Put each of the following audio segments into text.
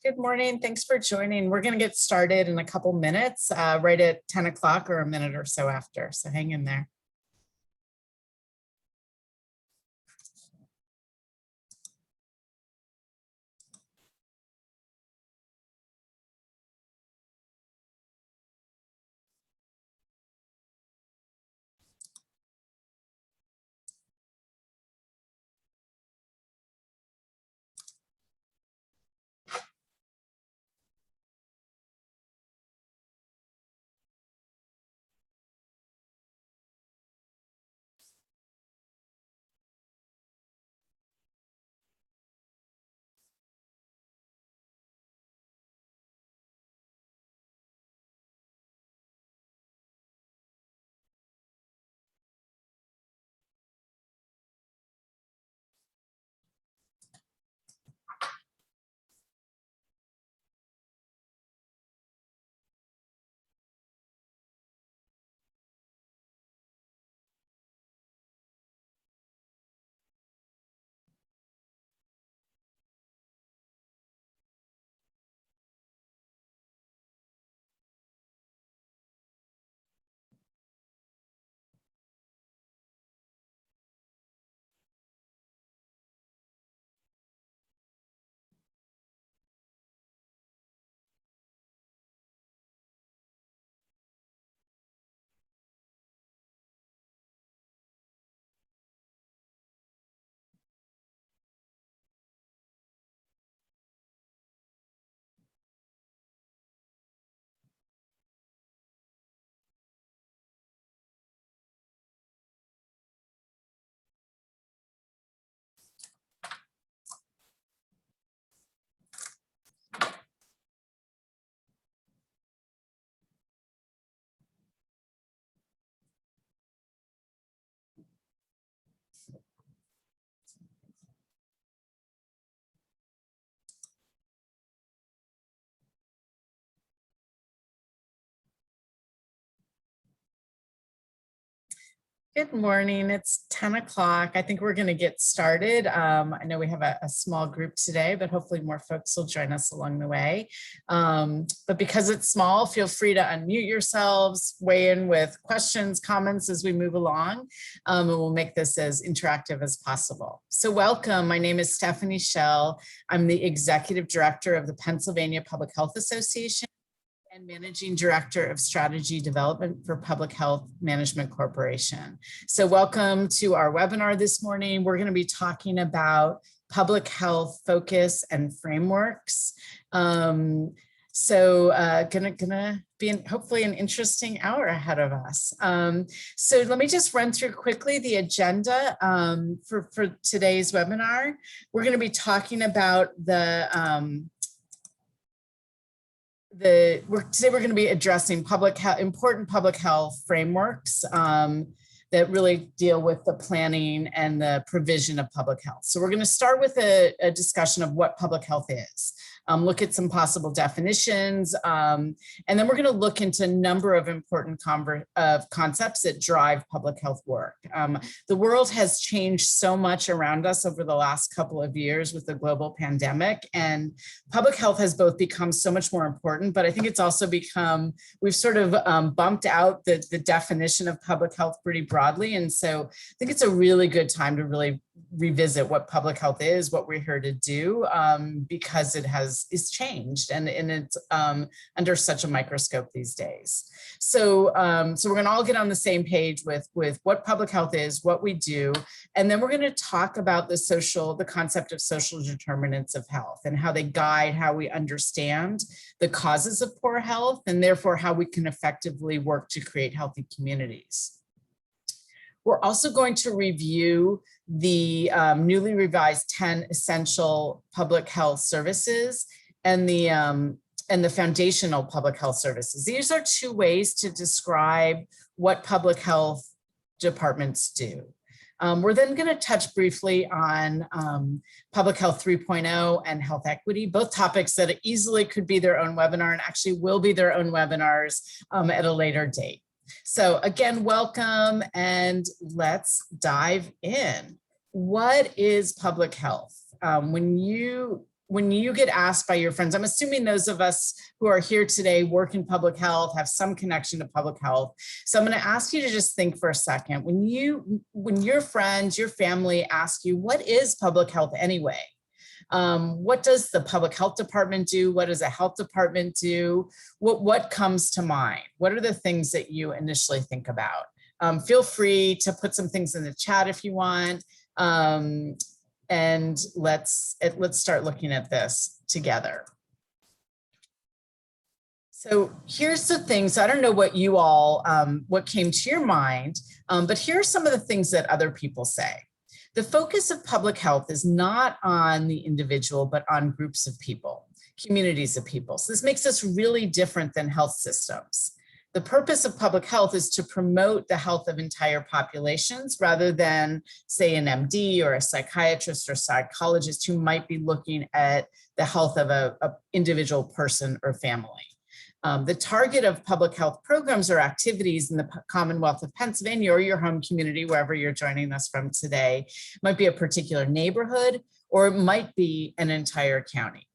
Good morning. Thanks for joining. We're going to get started in a couple minutes, right at 10 o'clock or a minute or so after. So hang in there. Good morning. It's 10 o'clock. I think we're going to get started. I know we have a small group today, but hopefully more folks will join us along the way. But because it's small, feel free to unmute yourselves, weigh in with questions, comments as we move along, and we'll make this as interactive as possible. So welcome. My name is Stephanie Schell. I'm the Executive Director of the Pennsylvania Public Health Association and Managing Director of Strategy Development for Public Health Management Corporation. So welcome to our webinar this morning. We're going to be talking about public health focus and frameworks. Gonna be hopefully an interesting hour ahead of us. So let me just run through quickly the agenda for today's webinar. We're going to be talking about today we're going to be addressing important public health frameworks that really deal with the planning and the provision of public health. So we're going to start with a discussion of what public health is, look at some possible definitions, and then we're going to look into a number of important concepts that drive public health work. The world has changed so much around us over the last couple of years with the global pandemic, and public health has both become so much more important, but I think it's also become, we've sort of bumped out the definition of public health pretty broadly. And so I think it's a really good time to really revisit what public health is, what we're here to do, because it's changed and it's under such a microscope these days. So we're going to all get on the same page with what public health is, what we do, and then we're going to talk about the concept of social determinants of health and how they guide how we understand the causes of poor health and therefore how we can effectively work to create healthy communities. We're also going to review the newly revised 10 essential public health services and the foundational public health services. These are two ways to describe what public health departments do. We're then going to touch briefly on Public Health 3.0 and health equity, both topics that easily could be their own webinar and actually will be their own webinars at a later date. So again, welcome and let's dive in. What is public health? When you when you get asked by your friends, I'm assuming those of us who are here today work in public health, have some connection to public health. So I'm going to ask you to just think for a second. When your friends, your family ask you, what is public health anyway? What does the public health department do? What does a health department do? What comes to mind? What are the things that you initially think about? Feel free to put some things in the chat if you want. And let's start looking at this together. So here's the things. I don't know what you all, what came to your mind, but here are some of the things that other people say. The focus of public health is not on the individual, but on groups of people, communities of people. So this makes us really different than health systems. The purpose of public health is to promote the health of entire populations rather than, say, an MD or a psychiatrist or psychologist who might be looking at the health of an individual person or family. The target of public health programs or activities in the Commonwealth of Pennsylvania or your home community, wherever you're joining us from today, might be a particular neighborhood or it might be an entire county.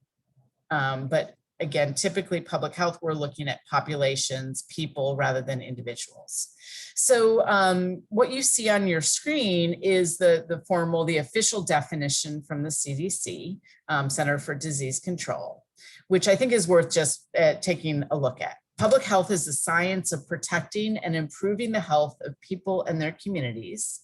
But again, typically public health, we're looking at populations, people, rather than individuals. So what you see on your screen is the official definition from the CDC, Center for Disease Control, which I think is worth just taking a look at. Public health is the science of protecting and improving the health of people and their communities.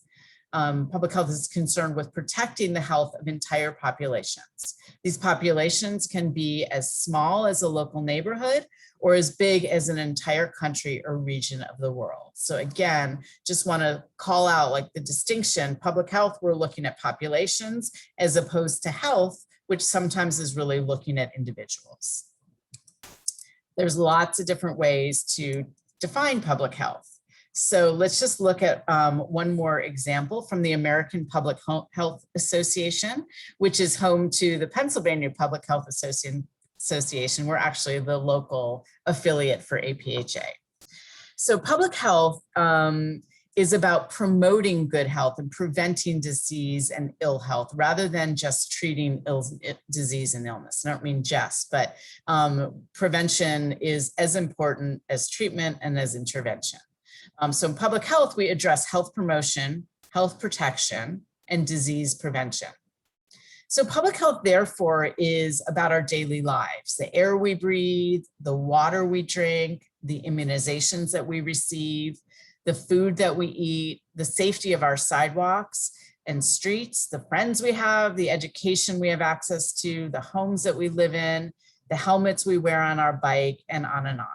Public health is concerned with protecting the health of entire populations. These populations can be as small as a local neighborhood or as big as an entire country or region of the world. So again, just want to call out like the distinction. Public health, we're looking at populations as opposed to health, which sometimes is really looking at individuals. There's lots of different ways to define public health. So let's just look at one more example from the American Public Health Association, which is home to the Pennsylvania Public Health Association. We're actually the local affiliate for APHA. So public health is about promoting good health and preventing disease and ill health rather than just treating disease and illness. I don't mean just, but prevention is as important as treatment and as intervention. So in public health, we address health promotion, health protection, and disease prevention. So public health, therefore, is about our daily lives, the air we breathe, the water we drink, the immunizations that we receive, the food that we eat, the safety of our sidewalks and streets, the friends we have, the education we have access to, the homes that we live in, the helmets we wear on our bike, and on and on.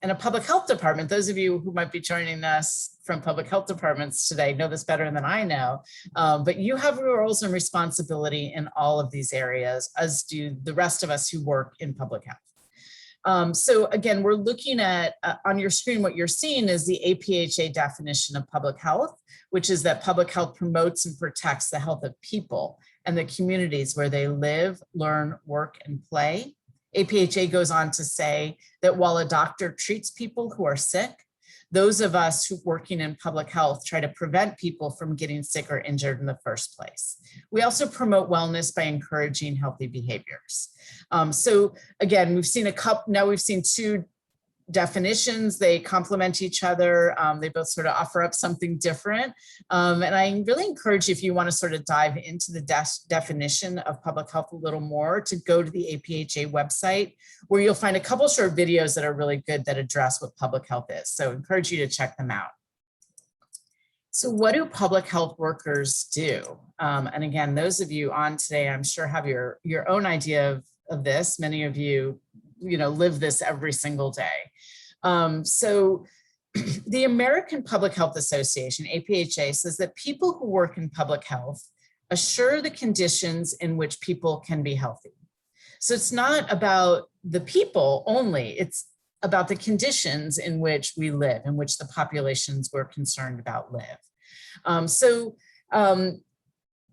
And a public health department, those of you who might be joining us from public health departments today know this better than I know, but you have roles and responsibility in all of these areas, as do the rest of us who work in public health. So again, we're looking at, on your screen, what you're seeing is the APHA definition of public health, which is that public health promotes and protects the health of people and the communities where they live, learn, work, and play. APHA goes on to say that while a doctor treats people who are sick, those of us who working in public health try to prevent people from getting sick or injured in the first place. We also promote wellness by encouraging healthy behaviors. So again, we've seen now we've seen two definitions. They complement each other. They both sort of offer up something different. And I really encourage you, if you want to sort of dive into the definition of public health a little more, to go to the APHA website, where you'll find a couple short videos that are really good that address what public health is. So I encourage you to check them out. So what do public health workers do? And again, those of you on today, I'm sure have your own idea of this. Many of you live this every single day. So the American Public Health Association, APHA, says that people who work in public health assure the conditions in which people can be healthy. So it's not about the people only, it's about the conditions in which we live, in which the populations we're concerned about live.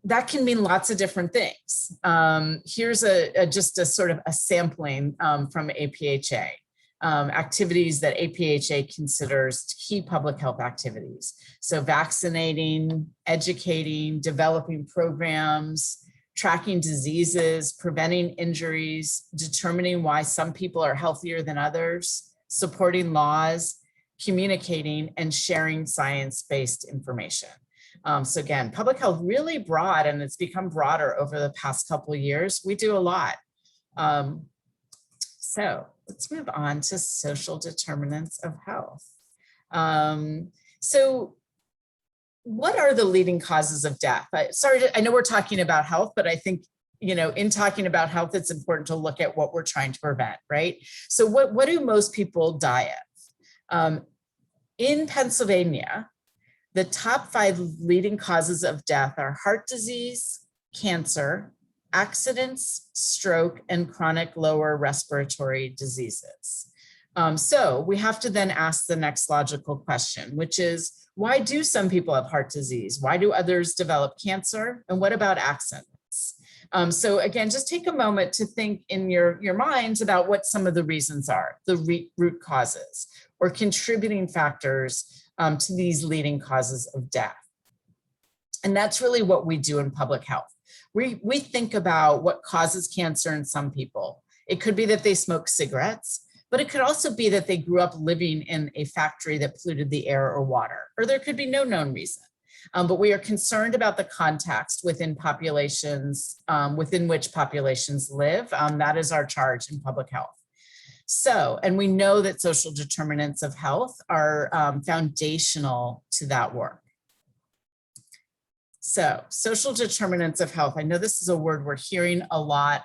That can mean lots of different things. Here's just a sort of a sampling from APHA, activities that APHA considers key public health activities. So vaccinating, educating, developing programs, tracking diseases, preventing injuries, determining why some people are healthier than others, supporting laws, communicating, and sharing science-based information. So again, public health really broad, and it's become broader over the past couple of years. We do a lot. So let's move on to social determinants of health. So what are the leading causes of death? I know we're talking about health, but I think, in talking about health, it's important to look at what we're trying to prevent, right? So what do most people die of? In Pennsylvania, the top 5 leading causes of death are heart disease, cancer, accidents, stroke, and chronic lower respiratory diseases. So we have to then ask the next logical question, which is, why do some people have heart disease? Why do others develop cancer? And what about accidents? So again, just take a moment to think in your minds about what some of the reasons are, the root causes or contributing factors to these leading causes of death. And that's really what we do in public health. We think about what causes cancer in some people. It could be that they smoke cigarettes, but it could also be that they grew up living in a factory that polluted the air or water, or there could be no known reason. But we are concerned about the context within populations, within which populations live. That is our charge in public health. So, and we know that social determinants of health are foundational to that work. So, social determinants of health. I know this is a word we're hearing a lot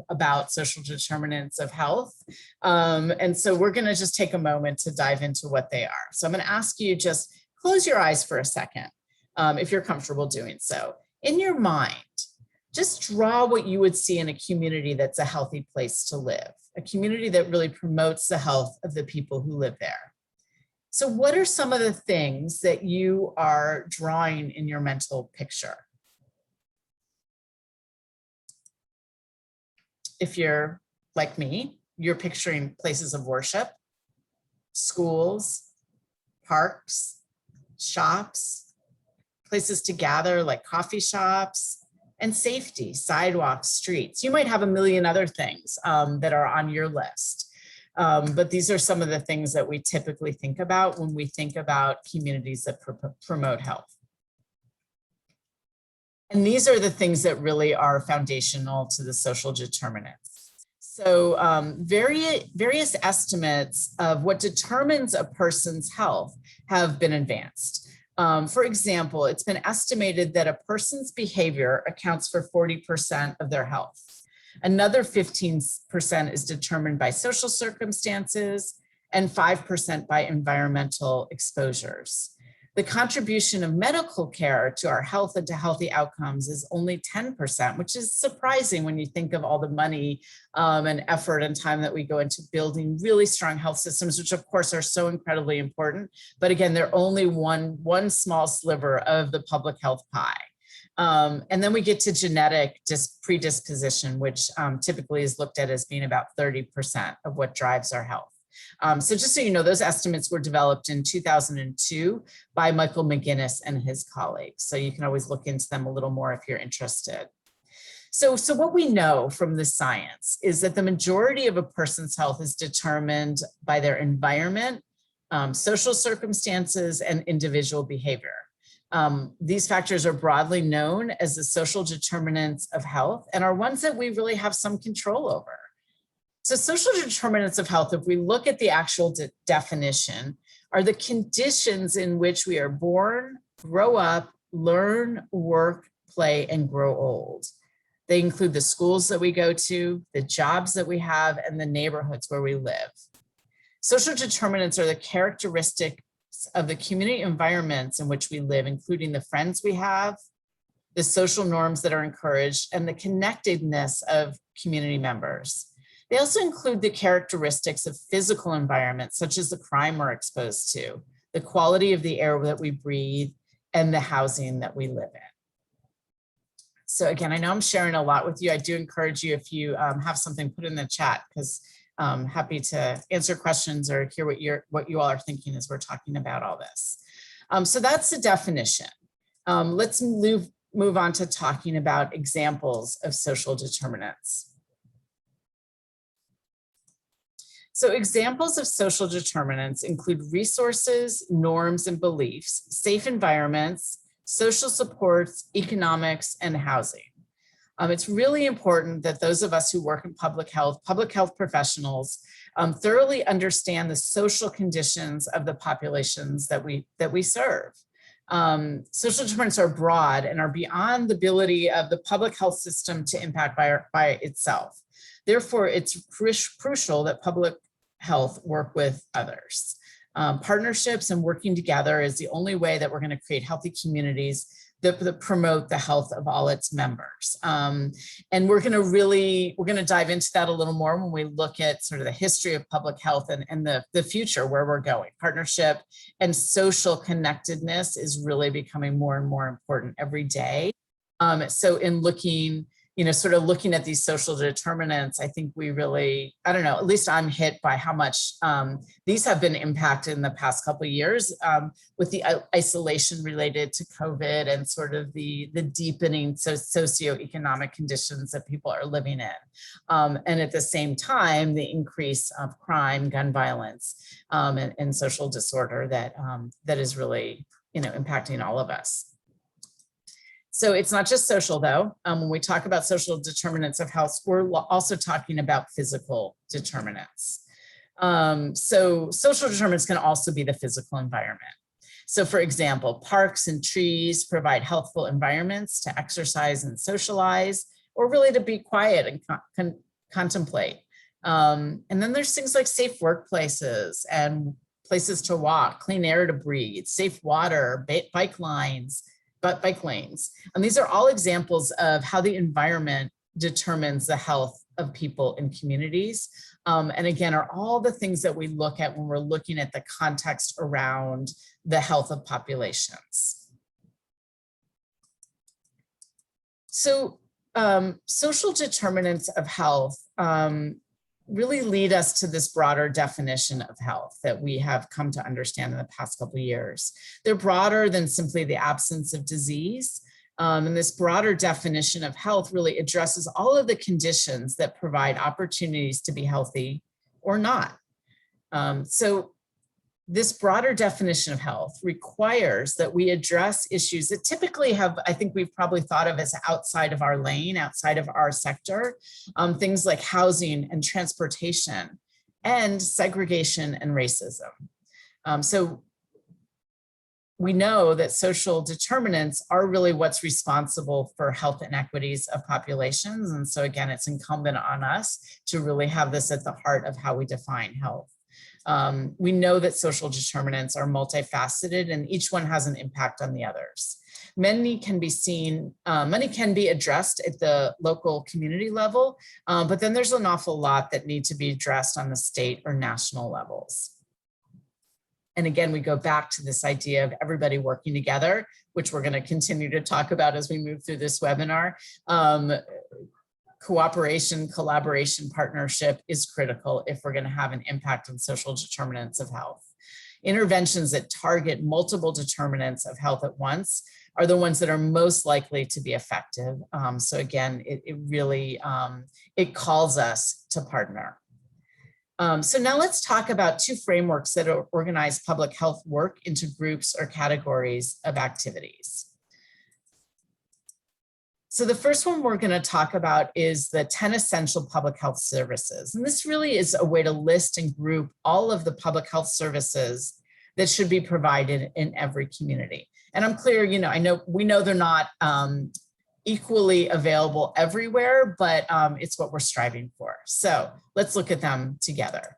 about social determinants of health. And so we're going to just take a moment to dive into what they are. So I'm going to ask you just close your eyes for a second, if you're comfortable doing so. In your mind, just draw what you would see in a community that's a healthy place to live, a community that really promotes the health of the people who live there. So what are some of the things that you are drawing in your mental picture? If you're like me, you're picturing places of worship, schools, parks, shops, places to gather like coffee shops, and safety, sidewalks, streets. You might have a million other things that are on your list. But these are some of the things that we typically think about when we think about communities that promote health. And these are the things that really are foundational to the social determinants. So various estimates of what determines a person's health have been advanced. For example, it's been estimated that a person's behavior accounts for 40% of their health. Another 15% is determined by social circumstances and 5% by environmental exposures. The contribution of medical care to our health and to healthy outcomes is only 10%, which is surprising when you think of all the money and effort and time that we go into building really strong health systems, which of course are so incredibly important. But again, they're only one small sliver of the public health pie. And then we get to genetic predisposition, which typically is looked at as being about 30% of what drives our health. So just so you know, those estimates were developed in 2002 by Michael McGinnis and his colleagues. So you can always look into them a little more if you're interested. So what we know from the science is that the majority of a person's health is determined by their environment, social circumstances, and individual behavior. These factors are broadly known as the social determinants of health and are ones that we really have some control over. So social determinants of health, if we look at the actual definition, are the conditions in which we are born, grow up, learn, work, play, and grow old. They include the schools that we go to, the jobs that we have, and the neighborhoods where we live. Social determinants are the characteristics of the community environments in which we live, including the friends we have, the social norms that are encouraged, and the connectedness of community members. They also include the characteristics of physical environments, such as the crime we're exposed to, the quality of the air that we breathe, and the housing that we live in. So again, I know I'm sharing a lot with you. I do encourage you, if you have something, put in the chat, because I'm happy to answer questions or hear what you all are thinking as we're talking about all this. So that's the definition. Let's move move on to talking about examples of social determinants. So examples of social determinants include resources, norms, and beliefs, safe environments, social supports, economics, and housing. It's really important that those of us who work in public health professionals, thoroughly understand the social conditions of the populations that we serve. Social determinants are broad and are beyond the ability of the public health system to impact by itself. Therefore, it's crucial that public health work with others. Partnerships and working together is the only way that we're going to create healthy communities that promote the health of all its members. And we're going to dive into that a little more when we look at sort of the history of public health and the future, where we're going. Partnership and social connectedness is really becoming more and more important every day. So in looking, sort of looking at these social determinants, I think we really, I don't know, at least I'm hit by how much these have been impacted in the past couple of years with the isolation related to COVID and sort of the deepening socioeconomic conditions that people are living in. And at the same time, the increase of crime, gun violence, and social disorder that is really, impacting all of us. So it's not just social though. When we talk about social determinants of health, we're also talking about physical determinants. So social determinants can also be the physical environment. So for example, parks and trees provide healthful environments to exercise and socialize, or really to be quiet and contemplate. And then there's things like safe workplaces and places to walk, clean air to breathe, safe water, bike lanes. And these are all examples of how the environment determines the health of people and communities. And again, are all the things that we look at when we're looking at the context around the health of populations. So social determinants of health really lead us to this broader definition of health that we have come to understand in the past couple of years. They're broader than simply the absence of disease. And this broader definition of health really addresses all of the conditions that provide opportunities to be healthy or not. So this broader definition of health requires that we address issues that typically have, I think we've probably thought of as outside of our lane, outside of our sector, things like housing and transportation and segregation and racism. So we know that social determinants are really what's responsible for health inequities of populations. And so again, it's incumbent on us to really have this at the heart of how we define health. We know that social determinants are multifaceted and each one has an impact on the others. Many can be addressed at the local community level, but then there's an awful lot that need to be addressed on the state or national levels. And again, we go back to this idea of everybody working together, which we're going to continue to talk about as we move through this webinar. Cooperation, collaboration, partnership is critical if we're going to have an impact on social determinants of health. Interventions that target multiple determinants of health at once are the ones that are most likely to be effective. So again, it really calls us to partner. So now let's talk about two frameworks that organize public health work into groups or categories of activities. So the first one we're going to talk about is the 10 essential public health services. And this really is a way to list and group all of the public health services that should be provided in every community. And I'm clear, we know they're not equally available everywhere, but it's what we're striving for. So let's look at them together.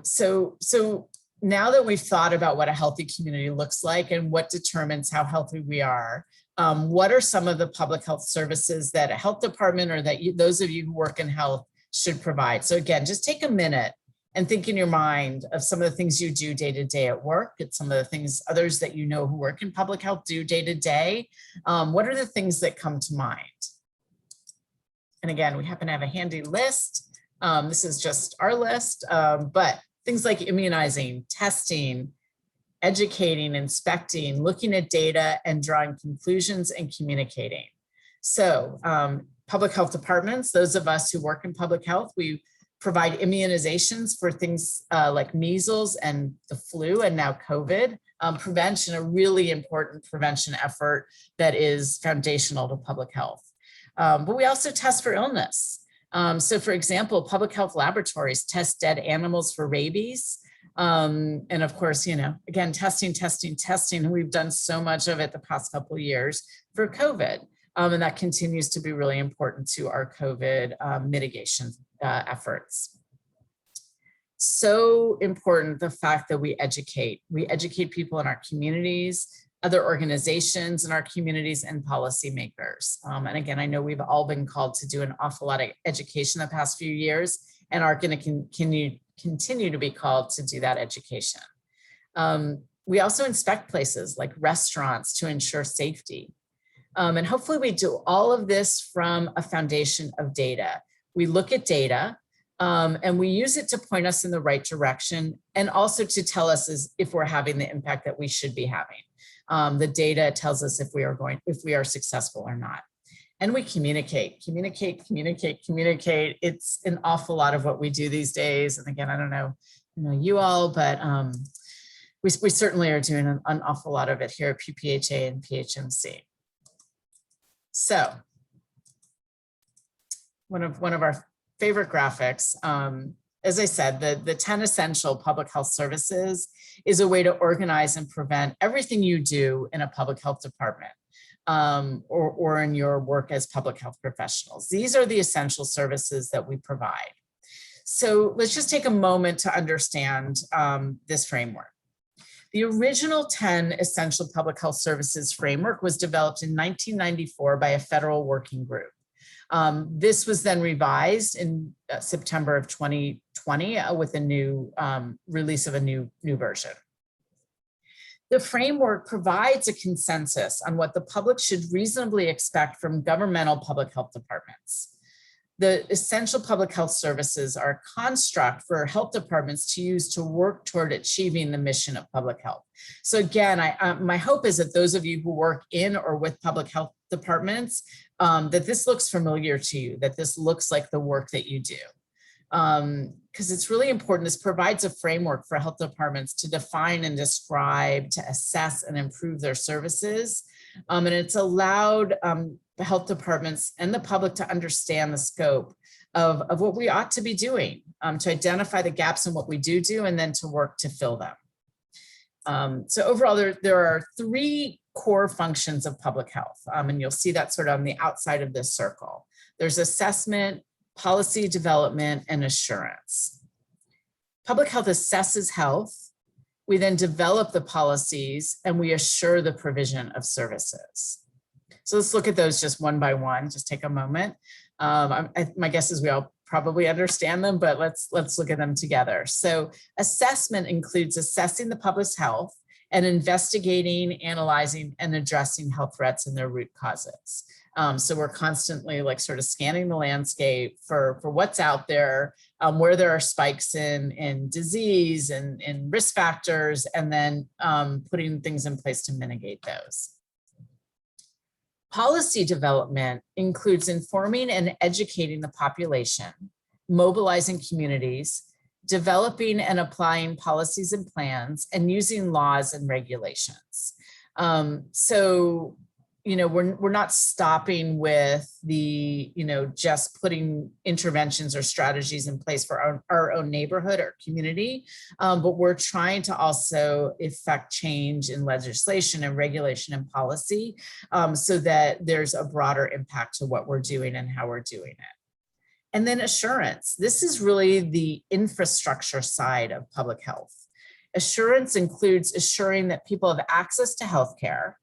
So now that we've thought about what a healthy community looks like and what determines how healthy we are, what are some of the public health services that a health department or that those of you who work in health should provide? So again, just take a minute and think in your mind of some of the things you do day to day at work. It's some of the things others that you know who work in public health do day to day. What are the things that come to mind? And again, we happen to have a handy list. This is just our list, but things like immunizing, testing, educating, inspecting, looking at data, and drawing conclusions and communicating. So public health departments, those of us who work in public health, we provide immunizations for things like measles and the flu and now COVID. Prevention, a really important prevention effort that is foundational to public health. But we also test for illness. So for example, public health laboratories test dead animals for rabies. And of course, you know, again, testing. And we've done so much of it the past couple of years for COVID. And that continues to be really important to our COVID mitigation efforts. So important, the fact that we educate people in our communities, other organizations in our communities, and policymakers. And again, I know we've all been called to do an awful lot of education the past few years and are going to continue to be called to do that education. We also inspect places like restaurants to ensure safety. And hopefully we do all of this from a foundation of data. We look at data and we use it to point us in the right direction and also to tell us if we're having the impact that we should be having. The data tells us if we are successful or not. And we communicate. It's an awful lot of what we do these days. And again, I don't know you all, but we certainly are doing an awful lot of it here at PPHA and PHMC. So one of our favorite graphics, as I said, the 10 essential public health services is a way to organize and prevent everything you do in a public health department or in your work as public health professionals. These are the essential services that we provide. So let's just take a moment to understand this framework. The original 10 essential public health services framework was developed in 1994 by a federal working group. This was then revised in September of 2020 with a new release of a new version. The framework provides a consensus on what the public should reasonably expect from governmental public health departments. The essential public health services are a construct for health departments to use to work toward achieving the mission of public health. So again, my hope is that those of you who work in or with public health departments, that this looks familiar to you, that this looks like the work that you do. Because it's really important. This provides a framework for health departments to define and describe, to assess and improve their services. And it's allowed the health departments and the public to understand the scope of what we ought to be doing, to identify the gaps in what we do, and then to work to fill them. So overall, there are 3 core functions of public health, and you'll see that sort of on the outside of this circle. There's assessment, policy development, and assurance. Public health assesses health. We then develop the policies and we assure the provision of services. So let's look at those just one by one, just take a moment. My guess is we all probably understand them, but let's look at them together. So assessment includes assessing the public's health and investigating, analyzing, and addressing health threats and their root causes. So we're constantly like sort of scanning the landscape for what's out there, where there are spikes in disease and in risk factors, and then putting things in place to mitigate those. Policy development includes informing and educating the population, mobilizing communities, developing and applying policies and plans, and using laws and regulations. So, we're not stopping with the, just putting interventions or strategies in place for our own neighborhood or community, but we're trying to also effect change in legislation and regulation and policy so that there's a broader impact to what we're doing and how we're doing it. And then assurance. This is really the infrastructure side of public health. Assurance includes assuring that people have access to healthcare,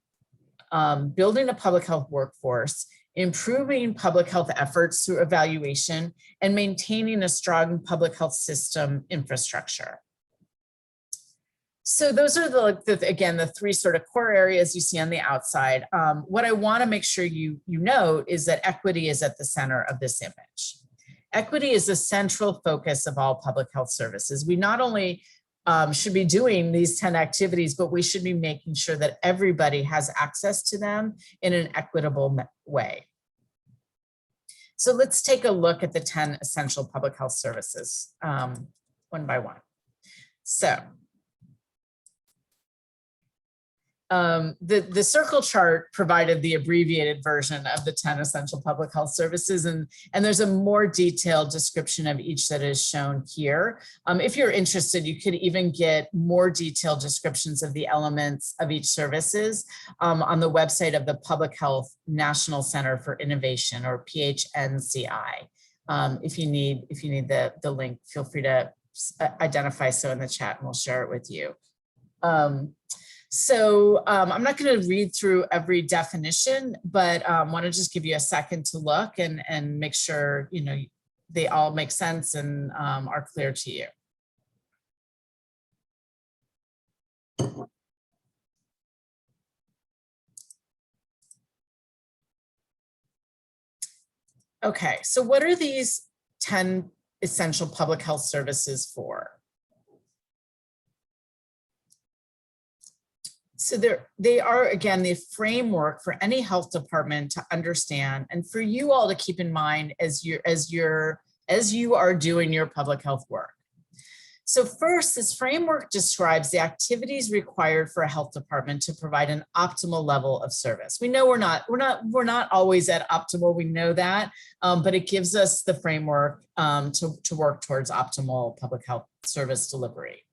building a public health workforce, improving public health efforts through evaluation, and maintaining a strong public health system infrastructure. So those are again, the 3 sort of core areas you see on the outside. What I want to make sure you note is that equity is at the center of this image. Equity is the central focus of all public health services. We not only should be doing these 10 activities, but we should be making sure that everybody has access to them in an equitable way. So let's take a look at the 10 essential public health services one by one. So the circle chart provided the abbreviated version of the 10 essential public health services, and there's a more detailed description of each that is shown here. If you're interested, you could even get more detailed descriptions of the elements of each services on the website of the Public Health National Center for Innovation, or PHNCI. If you need the link, feel free to identify so in the chat and we'll share it with you. So I'm not going to read through every definition, but want to just give you a second to look and make sure, you know, they all make sense and are clear to you. Okay, so what are these 10 essential public health services for? So they are, again, the framework for any health department to understand, and for you all to keep in mind as you are doing your public health work. So first, this framework describes the activities required for a health department to provide an optimal level of service. We know we're not always at optimal. We know that, but it gives us the framework to work towards optimal public health service delivery.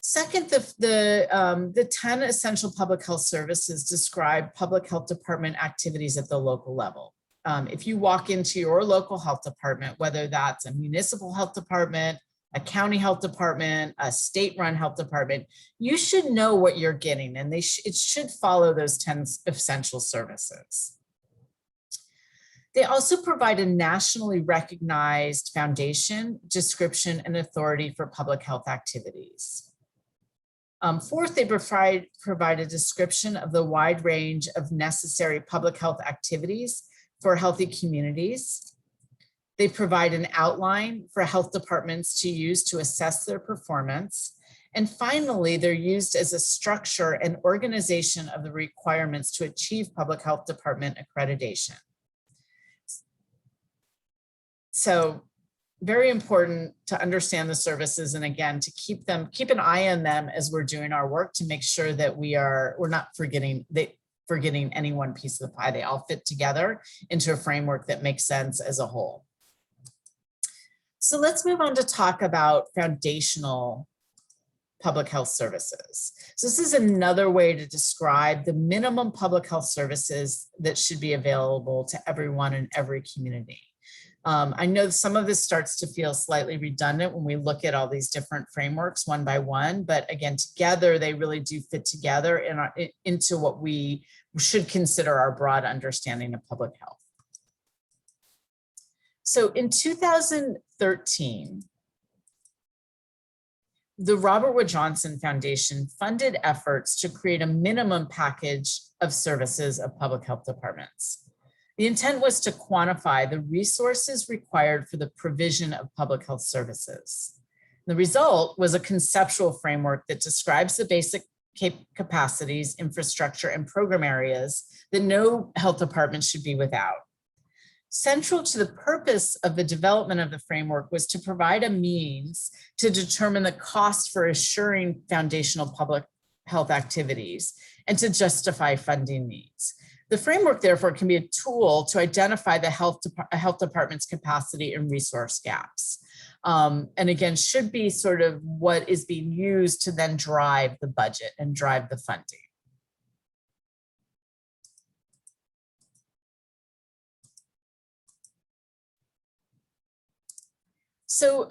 Second, the 10 essential public health services describe public health department activities at the local level. If you walk into your local health department, whether that's a municipal health department, a county health department, a state-run health department, you should know what you're getting, and it should follow those 10 essential services. They also provide a nationally recognized foundation, description, and authority for public health activities. Fourth, they provide a description of the wide range of necessary public health activities for healthy communities. They provide an outline for health departments to use to assess their performance. And finally, they're used as a structure and organization of the requirements to achieve public health department accreditation. So, very important to understand the services, and again, to keep an eye on them as we're doing our work to make sure that we're not forgetting any one piece of the pie. They all fit together into a framework that makes sense as a whole. So let's move on to talk about foundational public health services. So this is another way to describe the minimum public health services that should be available to everyone in every community. I know some of this starts to feel slightly redundant when we look at all these different frameworks one by one, but again, together they really do fit together into what we should consider our broad understanding of public health. So in 2013, the Robert Wood Johnson Foundation funded efforts to create a minimum package of services of public health departments. The intent was to quantify the resources required for the provision of public health services. The result was a conceptual framework that describes the basic capacities, infrastructure, and program areas that no health department should be without. Central to the purpose of the development of the framework was to provide a means to determine the cost for assuring foundational public health activities and to justify funding needs. The framework, therefore, can be a tool to identify the health department's capacity and resource gaps. And again, should be sort of what is being used to then drive the budget and drive the funding. So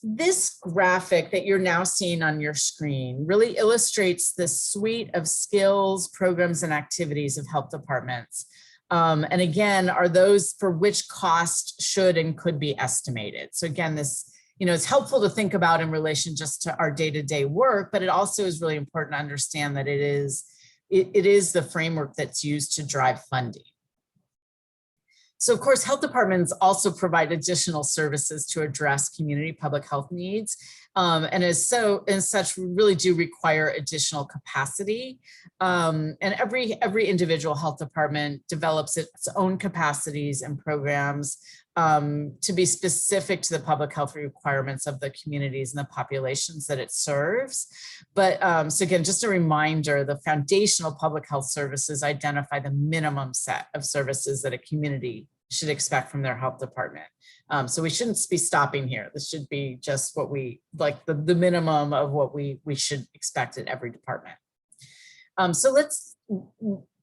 this graphic that you're now seeing on your screen really illustrates the suite of skills, programs, and activities of health departments. And again, are those for which cost should and could be estimated. So again, this, it's helpful to think about in relation just to our day-to-day work, but it also is really important to understand that it is the framework that's used to drive funding. So of course, health departments also provide additional services to address community public health needs. And as such, really do require additional capacity. And every individual health department develops its own capacities and programs to be specific to the public health requirements of the communities and the populations that it serves. But so again, just a reminder, the foundational public health services identify the minimum set of services that a community should expect from their health department. So we shouldn't be stopping here. This should be just what we, like the minimum of what we should expect at every department. So let's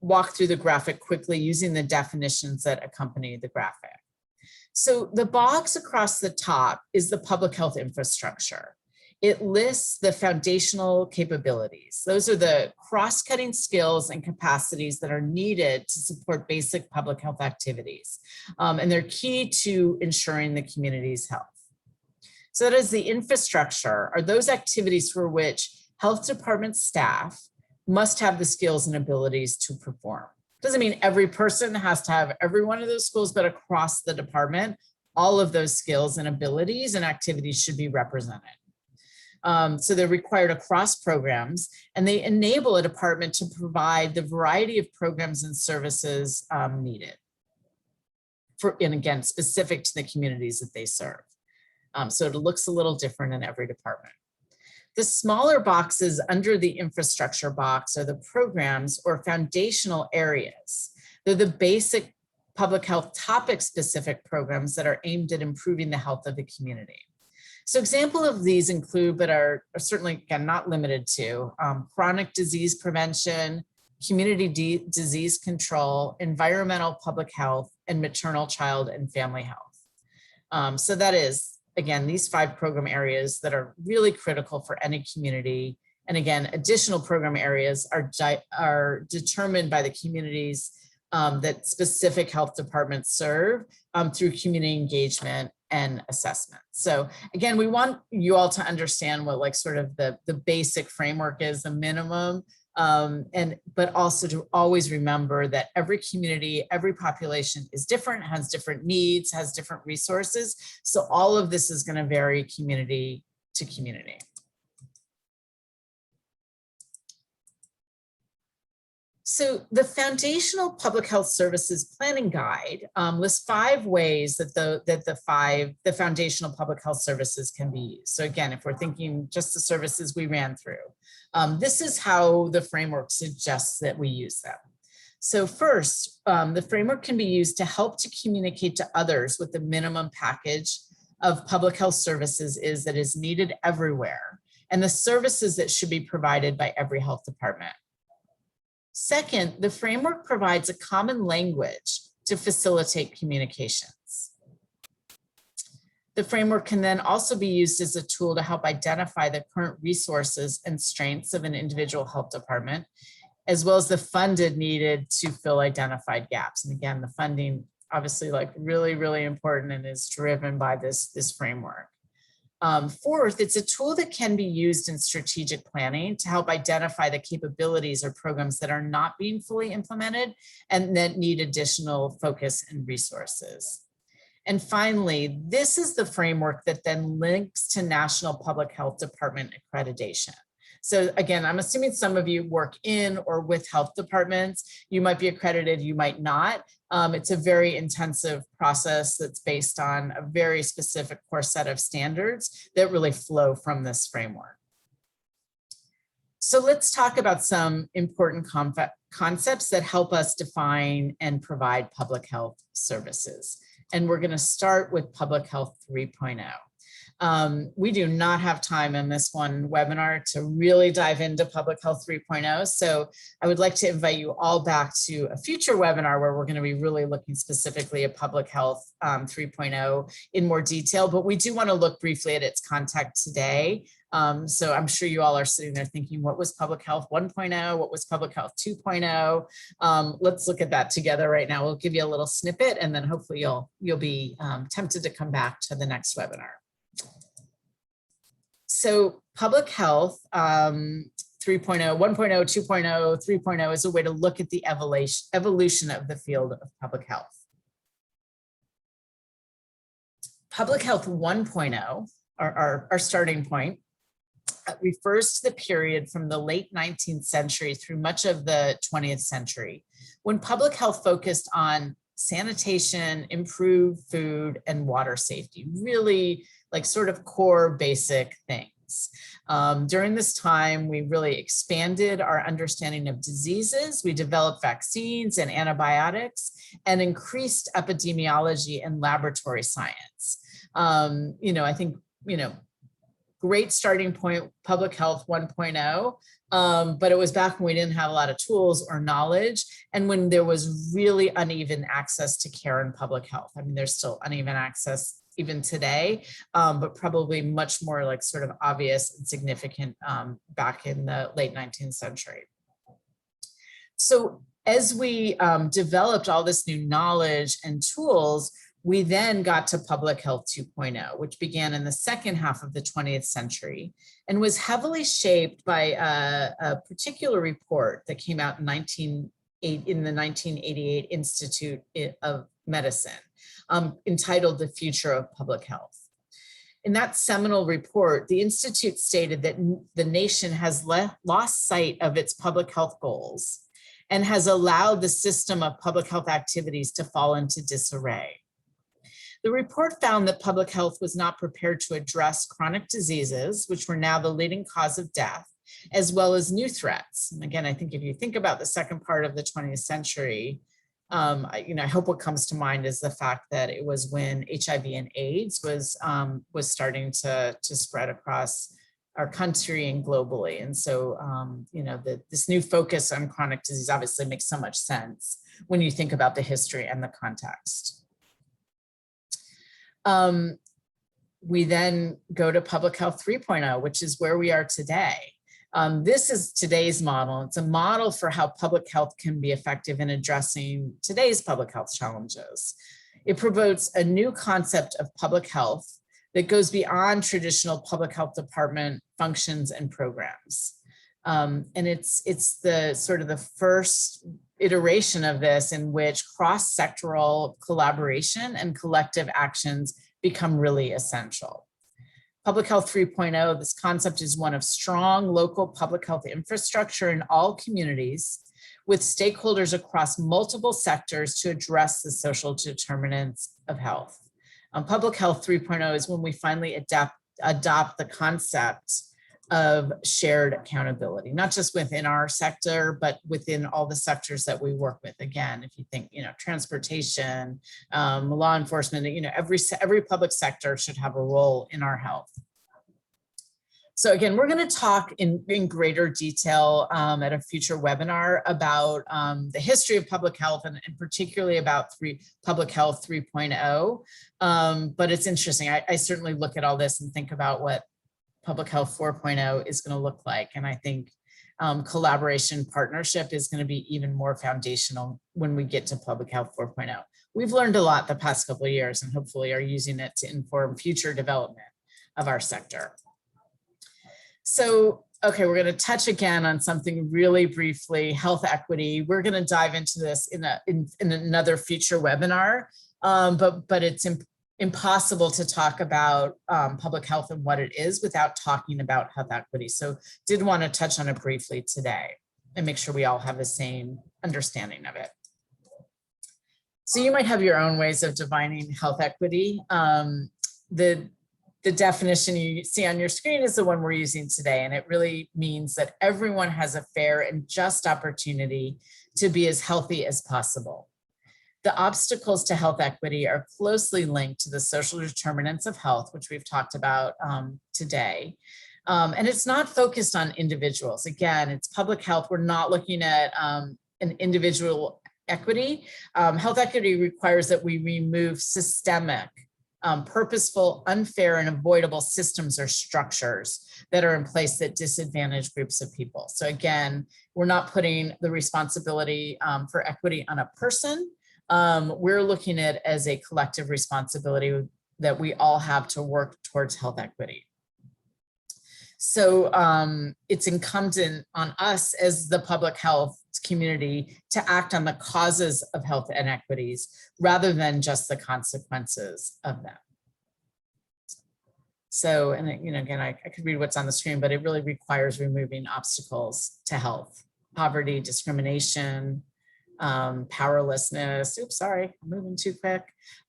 walk through the graphic quickly using the definitions that accompany the graphic. So the box across the top is the public health infrastructure. It lists the foundational capabilities. Those are the cross-cutting skills and capacities that are needed to support basic public health activities. And they're key to ensuring the community's health. So that is the infrastructure, are those activities for which health department staff must have the skills and abilities to perform. Doesn't mean every person has to have every one of those skills, but across the department, all of those skills and abilities and activities should be represented. So they're required across programs, and they enable a department to provide the variety of programs and services needed and again, specific to the communities that they serve. So it looks a little different in every department. The smaller boxes under the infrastructure box are the programs or foundational areas. They're the basic public health topic specific programs that are aimed at improving the health of the community. So example of these include, but are certainly again, not limited to, chronic disease prevention, community disease control, environmental public health, and maternal, child, and family health. So that is, again, these 5 program areas that are really critical for any community. And again, additional program areas are determined by the communities that specific health departments serve through community engagement and assessment. So again, we want you all to understand what like sort of the basic framework is, the minimum, but also to always remember that every community, every population is different, has different needs, has different resources. So all of this is going to vary community to community. So the Foundational Public Health Services Planning Guide lists 5 ways that the foundational public health services can be used. So again, if we're thinking just the services we ran through, this is how the framework suggests that we use them. So first, the framework can be used to help to communicate to others what the minimum package of public health services is that is needed everywhere, and the services that should be provided by every health department. Second, the framework provides a common language to facilitate communications. The framework can then also be used as a tool to help identify the current resources and strengths of an individual health department, as well as the funding needed to fill identified gaps. And again, the funding obviously like really, really important and is driven by this framework. Fourth, it's a tool that can be used in strategic planning to help identify the capabilities or programs that are not being fully implemented and that need additional focus and resources. And finally, this is the framework that then links to National Public Health Department accreditation. So again, I'm assuming some of you work in or with health departments. You might be accredited, you might not. It's a very intensive process that's based on a very specific core set of standards that really flow from this framework. So let's talk about some important concepts that help us define and provide public health services. And we're going to start with Public Health 3.0. We do not have time in this one webinar to really dive into Public Health 3.0. So I would like to invite you all back to a future webinar where we're going to be really looking specifically at Public Health 3.0 in more detail, but we do want to look briefly at its content today. So I'm sure you all are sitting there thinking, what was Public Health 1.0? What was Public Health 2.0? Let's look at that together right now. We'll give you a little snippet and then hopefully you'll be tempted to come back to the next webinar. So Public Health 3.0, 1.0, 2.0, 3.0 is a way to look at the evolution of the field of public health. Public Health 1.0, our starting point, refers to the period from the late 19th century through much of the 20th century, when public health focused on sanitation, improved food, and water safety, really like sort of core basic things. During this time, we really expanded our understanding of diseases. We developed vaccines and antibiotics and increased epidemiology and laboratory science. I think, great starting point, Public Health 1.0, but it was back when we didn't have a lot of tools or knowledge, and when there was really uneven access to care in public health. I mean, there's still uneven access even today, but probably much more like sort of obvious and significant back in the late 19th century. So as we developed all this new knowledge and tools, we then got to Public Health 2.0, which began in the second half of the 20th century and was heavily shaped by a particular report that came out in the 1988 Institute of Medicine, entitled The Future of Public Health. In that seminal report, the Institute stated that the nation has lost sight of its public health goals and has allowed the system of public health activities to fall into disarray. The report found that public health was not prepared to address chronic diseases, which were now the leading cause of death, as well as new threats. And again, I think if you think about the second part of the 20th century, I hope what comes to mind is the fact that it was when HIV and AIDS was starting to spread across our country and globally. And so, this new focus on chronic disease obviously makes so much sense when you think about the history and the context. We then go to Public Health 3.0, which is where we are today. This is today's model. It's a model for how public health can be effective in addressing today's public health challenges. It promotes a new concept of public health that goes beyond traditional public health department functions and programs. And it's the sort of the first iteration of this in which cross-sectoral collaboration and collective actions become really essential. Public Health 3.0, this concept is one of strong local public health infrastructure in all communities with stakeholders across multiple sectors to address the social determinants of health. Public Health 3.0 is when we finally adopt the concept of shared accountability, not just within our sector, but within all the sectors that we work with. Again, if you think, transportation, law enforcement, every public sector should have a role in our health. So again, we're going to talk in greater detail at a future webinar about the history of public health and particularly about Public Health 3.0. But it's interesting. I certainly look at all this and think about what Public Health 4.0 is going to look like. And I think collaboration partnership is going to be even more foundational when we get to Public Health 4.0. We've learned a lot the past couple of years and hopefully are using it to inform future development of our sector. So, okay, we're going to touch again on something really briefly, health equity. We're going to dive into this in another future webinar, but it's impossible to talk about public health and what it is without talking about health equity. So did want to touch on it briefly today and make sure we all have the same understanding of it. So you might have your own ways of defining health equity. The definition you see on your screen is the one we're using today, and it really means that everyone has a fair and just opportunity to be as healthy as possible. The obstacles to health equity are closely linked to the social determinants of health, which we've talked about today. And it's not focused on individuals. Again, it's public health. We're not looking at an individual equity. Health equity requires that we remove systemic, purposeful, unfair, and avoidable systems or structures that are in place that disadvantage groups of people. So again, we're not putting the responsibility for equity on a person. We're looking at it as a collective responsibility that we all have to work towards health equity. So it's incumbent on us as the public health community to act on the causes of health inequities rather than just the consequences of them. So, and again, I could read what's on the screen, but it really requires removing obstacles to health, poverty, discrimination, powerlessness, oops, sorry, I'm moving too quick,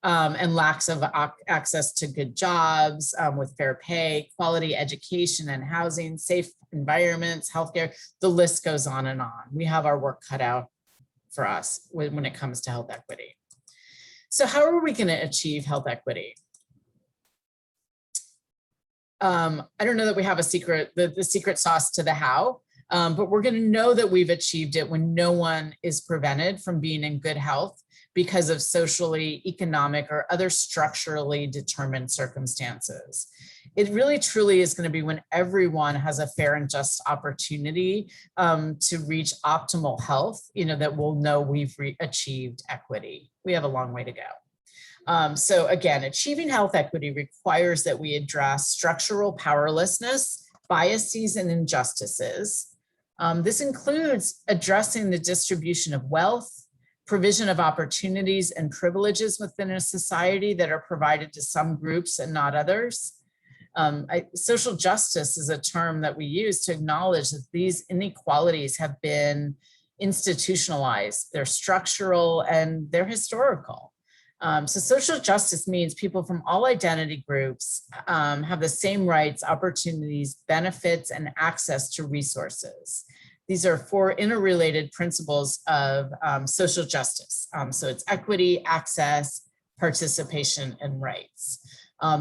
and lacks of access to good jobs with fair pay, quality education and housing, safe environments, healthcare, the list goes on and on. We have our work cut out for us when it comes to health equity. So how are we going to achieve health equity? I don't know that we have a secret, the secret sauce to the how, but we're going to know that we've achieved it when no one is prevented from being in good health because of socially, economic, or other structurally determined circumstances. It really truly is going to be when everyone has a fair and just opportunity to reach optimal health, that we'll know we've achieved equity. We have a long way to go. So again, achieving health equity requires that we address structural powerlessness, biases, and injustices. This includes addressing the distribution of wealth, provision of opportunities and privileges within a society that are provided to some groups and not others. Social justice is a term that we use to acknowledge that these inequalities have been institutionalized, they're structural, and they're historical. So social justice means people from all identity groups have the same rights, opportunities, benefits, and access to resources. These are 4 interrelated principles of social justice. So it's equity, access, participation, and rights.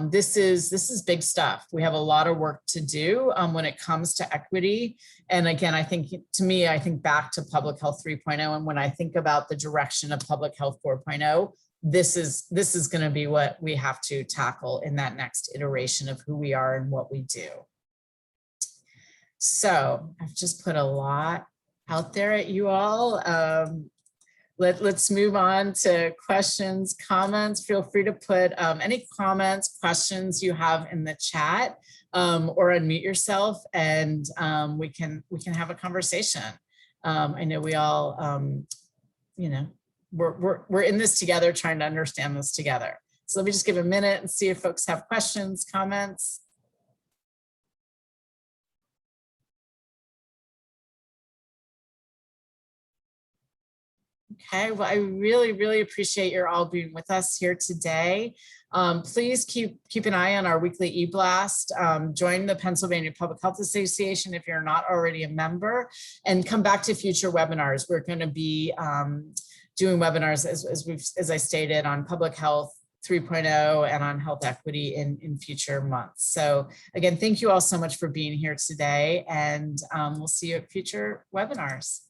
This is big stuff. We have a lot of work to do when it comes to equity. And again, I think back to Public Health 3.0. And when I think about the direction of Public Health 4.0, this is going to be what we have to tackle in that next iteration of who we are and what we do. So I've just put a lot out there at you all. Let's move on to questions, comments. Feel free to put any comments, questions you have in the chat, or unmute yourself, and we can have a conversation. I know we all, we're in this together, trying to understand this together. So let me just give a minute and see if folks have questions, comments. Okay, well, I really appreciate your all being with us here today. Please keep an eye on our weekly e-blast. Join the Pennsylvania Public Health Association if you're not already a member, and come back to future webinars. We're going to be doing webinars, as I stated, on Public Health 3.0 and on health equity in future months. So again, thank you all so much for being here today, and we'll see you at future webinars.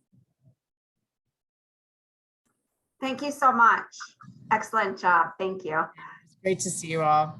Thank you so much. Excellent job. Thank you. It's great to see you all.